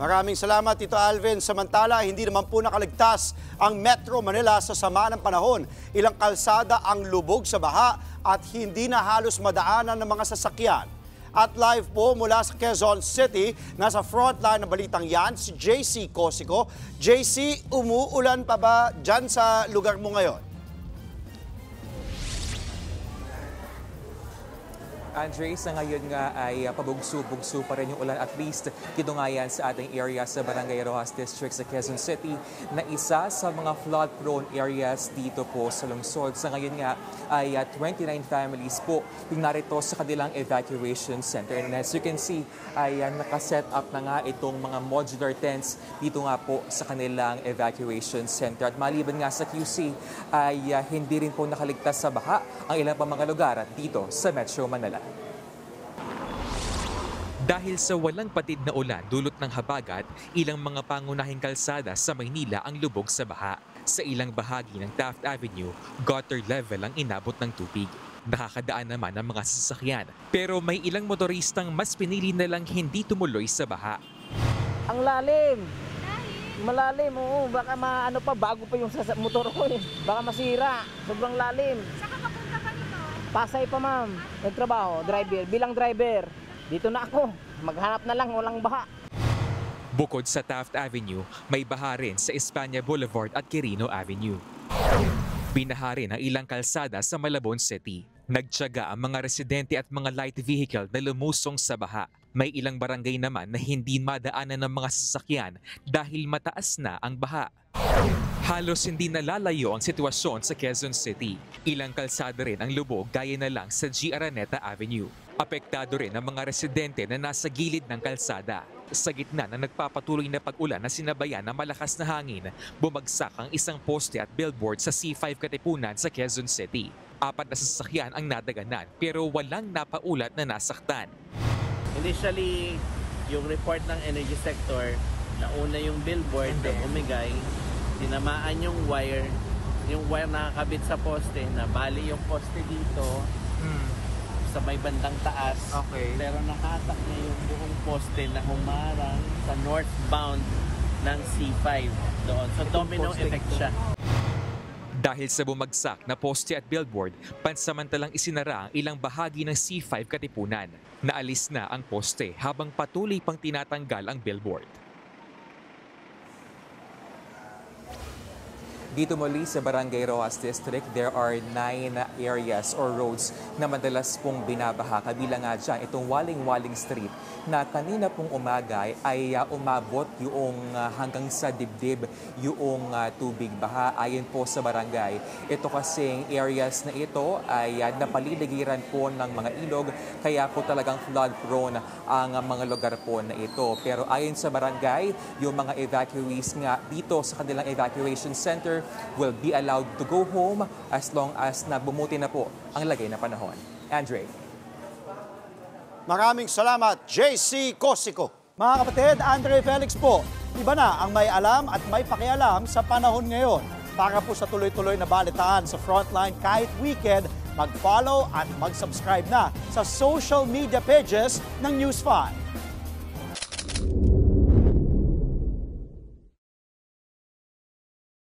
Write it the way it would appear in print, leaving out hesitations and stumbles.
Maraming salamat, Tito Alvin. Samantala, hindi naman po nakaligtas ang Metro Manila sa sama ng panahon. Ilang kalsada ang lubog sa baha at hindi na halos madaanan ng mga sasakyan. At live po mula sa Quezon City, nasa frontline ng balitang yan, si JC Cosico. JC, umuulan pa ba dyan sa lugar mo ngayon? Andre, sa ngayon nga ay pabugso-bugso pa rin yung ulan, at least dito nga yan sa ating area sa Barangay Rojas District sa Quezon City, na isa sa mga flood-prone areas dito po sa lungsod. Sa ngayon nga ay 29 families po yung narito sa kanilang evacuation center. And as you can see, ay nakaset up na nga itong mga modular tents dito nga po sa kanilang evacuation center. At maliban nga sa QC, ay hindi rin po nakaligtas sa baha ang ilang pa mga lugar dito sa Metro Manila. Dahil sa walang patid na ulan dulot ng habagat, ilang mga pangunahing kalsada sa Maynila ang lubog sa baha. Sa ilang bahagi ng Taft Avenue, gutter level ang inabot ng tubig. Nakakadaan naman ang mga sasakyan, pero may ilang motoristang mas pinili na lang hindi tumuloy sa baha. Ang lalim! Malalim, oo. Baka maano pa, bago pa yung motor ko eh. Baka masira. Sobrang lalim. Saan ka papunta pa nito? Pasay pa, ma'am. Nagtrabaho, driver. Bilang driver. Dito na ako. Maghanap na lang, walang baha. Bukod sa Taft Avenue, may baha rin sa Espanya Boulevard at Quirino Avenue. Binaha rin ang ilang kalsada sa Malabon City. Nagtiyaga ang mga residente at mga light vehicle na lumusong sa baha. May ilang barangay naman na hindi madaanan ng mga sasakyan dahil mataas na ang baha. Halos hindi nalalayo ang sitwasyon sa Quezon City. Ilang kalsada rin ang lubog gaya na lang sa G. Araneta Avenue. Apektado rin ang mga residente na nasa gilid ng kalsada. Sa gitna ng nagpapatuloy na pag-ulan na sinabayan ng malakas na hangin, bumagsak ang isang poste at billboard sa C5 Katipunan sa Quezon City. 4 na sasakyan ang nadaganan pero walang napaulat na nasaktan. Initially, yung report ng energy sector, nauna yung billboard na umigay, tinamaan yung wire nakakabit sa poste, na bali yung poste dito sa may bandang taas. Okay. Pero nakatak niya yung buong poste na humarang sa northbound ng C5 doon. So domino effect siya. Dahil sa bumagsak na poste at billboard, pansamantalang isinara ang ilang bahagi ng C5 Katipunan. Naalis na ang poste habang patuloy pang tinatanggal ang billboard. Dito muli sa Barangay Rojas District, there are 9 areas or roads na madalas pong binabaha. Kabilang nga dyan itong Waling-Waling Street na kanina pong umaga ay umabot yung hanggang sa dibdib yung tubig baha ayon po sa barangay. Ito kasing areas na ito ay napaliligiran po ng mga ilog, kaya po talagang flood prone ang mga lugar po na ito. Pero ayon sa barangay, yung mga evacuees nga dito sa kanilang evacuation center will be allowed to go home as long as na bumuti na po ang lagay na panahon. Andre. Maraming salamat, JC Cosico. Mga kapatid, Andre Felix po. Iba na ang may alam at may pakialam sa panahon ngayon. Para po sa tuloy-tuloy na balitaan sa Frontline kahit weekend, mag-follow at mag-subscribe na sa social media pages ng News 5.